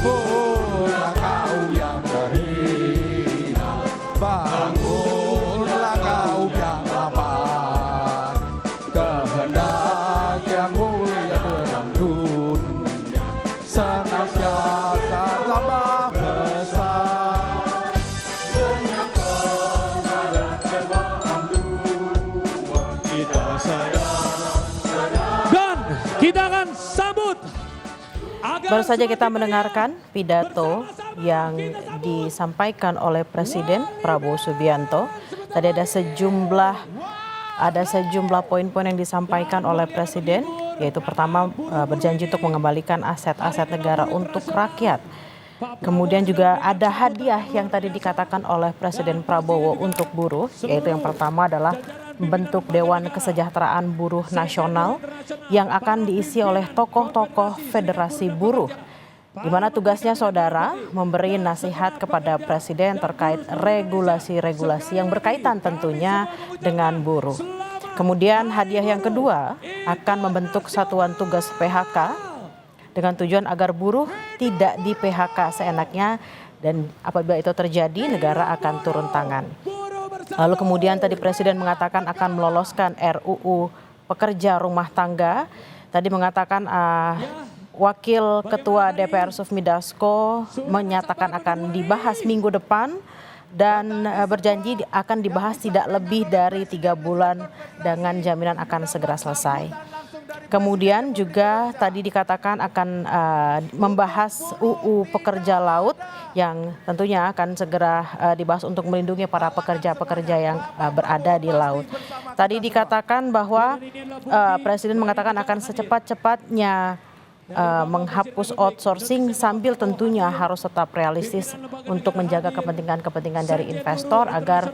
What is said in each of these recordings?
Bangunlah kau yang terhina, bangunlah kau yang lapar, kehendak yang mulia dalam dunia, senantiasa tambah besar. Menyangkal kebahan dua, kita sayang. Dan kita akan sambut. Baru saja kita mendengarkan pidato yang disampaikan oleh Presiden Prabowo Subianto. Tadi ada sejumlah poin-poin yang disampaikan oleh Presiden, yaitu pertama berjanji untuk mengembalikan aset-aset negara untuk rakyat. Kemudian juga ada hadiah yang tadi dikatakan oleh Presiden Prabowo untuk buruh, yaitu yang pertama adalah membentuk Dewan Kesejahteraan Buruh Nasional yang akan diisi oleh tokoh-tokoh Federasi Buruh, di mana tugasnya saudara memberi nasihat kepada Presiden terkait regulasi-regulasi yang berkaitan tentunya dengan buruh. Kemudian hadiah yang kedua akan membentuk satuan tugas PHK dengan tujuan agar buruh tidak di PHK seenaknya, dan apabila itu terjadi negara akan turun tangan. Lalu kemudian tadi Presiden mengatakan akan meloloskan RUU pekerja rumah tangga. Tadi mengatakan Wakil Ketua DPR Sufmi Dasko menyatakan akan dibahas minggu depan dan berjanji akan dibahas tidak lebih dari 3 bulan dengan jaminan akan segera selesai. Kemudian juga tadi dikatakan akan membahas UU pekerja laut yang tentunya akan segera dibahas untuk melindungi para pekerja-pekerja yang berada di laut. Tadi dikatakan bahwa Presiden mengatakan akan secepat-cepatnya menghapus outsourcing sambil tentunya harus tetap realistis untuk menjaga kepentingan-kepentingan dari investor agar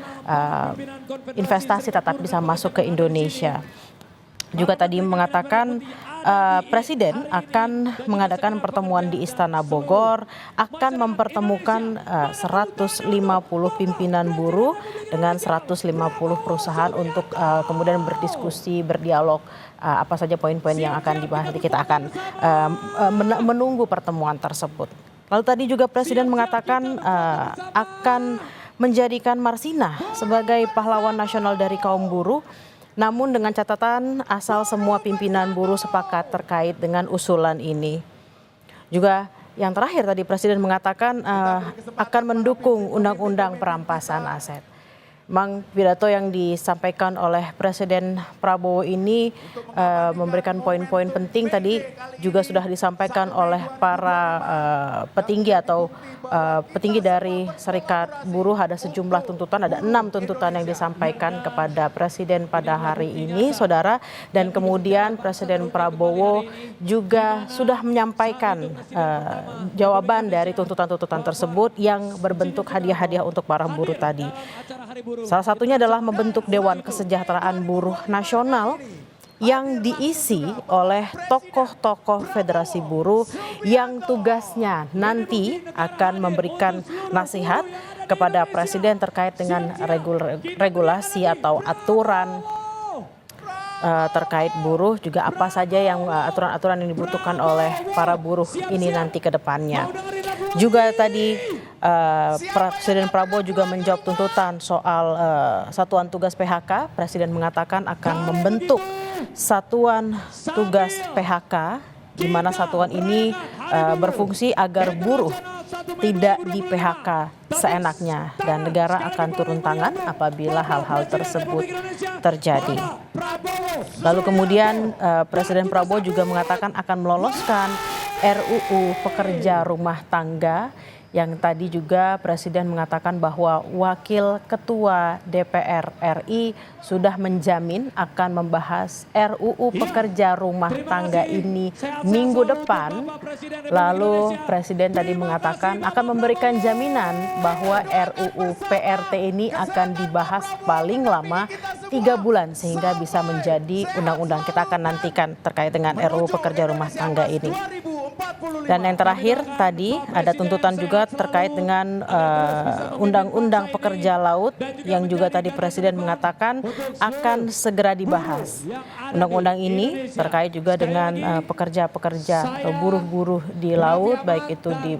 investasi tetap bisa masuk ke Indonesia. Juga tadi mengatakan Presiden akan mengadakan pertemuan di Istana Bogor, akan mempertemukan 150 pimpinan buruh dengan 150 perusahaan untuk kemudian berdiskusi, berdialog apa saja poin-poin yang akan dibahas. Kita akan menunggu pertemuan tersebut. Lalu tadi juga Presiden mengatakan akan menjadikan Marsina sebagai pahlawan nasional dari kaum buruh. Namun dengan catatan asal semua pimpinan buruh sepakat terkait dengan usulan ini. Juga yang terakhir tadi Presiden mengatakan akan mendukung undang-undang perampasan aset. Memang pidato yang disampaikan oleh Presiden Prabowo ini memberikan poin-poin penting. Tadi juga sudah disampaikan oleh para petinggi atau petinggi dari Serikat Buruh. Ada sejumlah tuntutan, ada 6 tuntutan yang disampaikan kepada Presiden pada hari ini, saudara. Dan kemudian Presiden Prabowo juga sudah menyampaikan jawaban dari tuntutan-tuntutan tersebut yang berbentuk hadiah-hadiah untuk para buruh tadi. Salah satunya adalah membentuk Dewan Kesejahteraan Buruh Nasional yang diisi oleh tokoh-tokoh Federasi Buruh yang tugasnya nanti akan memberikan nasihat kepada Presiden terkait dengan regulasi atau aturan terkait buruh, juga apa saja yang aturan-aturan yang dibutuhkan oleh para buruh ini nanti ke depannya. Juga tadi Presiden Prabowo juga menjawab tuntutan soal satuan tugas PHK. Presiden mengatakan akan membentuk satuan tugas PHK, di mana satuan ini berfungsi agar buruh tidak di PHK seenaknya dan negara akan turun tangan apabila hal-hal tersebut terjadi. Lalu kemudian Presiden Prabowo juga mengatakan akan meloloskan RUU Pekerja Rumah Tangga yang tadi juga Presiden mengatakan bahwa Wakil Ketua DPR RI sudah menjamin akan membahas RUU Pekerja Rumah Tangga ini minggu depan. Lalu Presiden tadi mengatakan akan memberikan jaminan bahwa RUU PRT ini akan dibahas paling lama 3 bulan sehingga bisa menjadi undang-undang. Kita akan nantikan terkait dengan RUU Pekerja Rumah Tangga ini. Dan yang terakhir tadi ada tuntutan juga terkait dengan Undang-Undang Pekerja Laut yang juga tadi Presiden mengatakan akan segera dibahas. Undang-undang ini terkait juga dengan pekerja-pekerja atau buruh-buruh di laut, baik itu di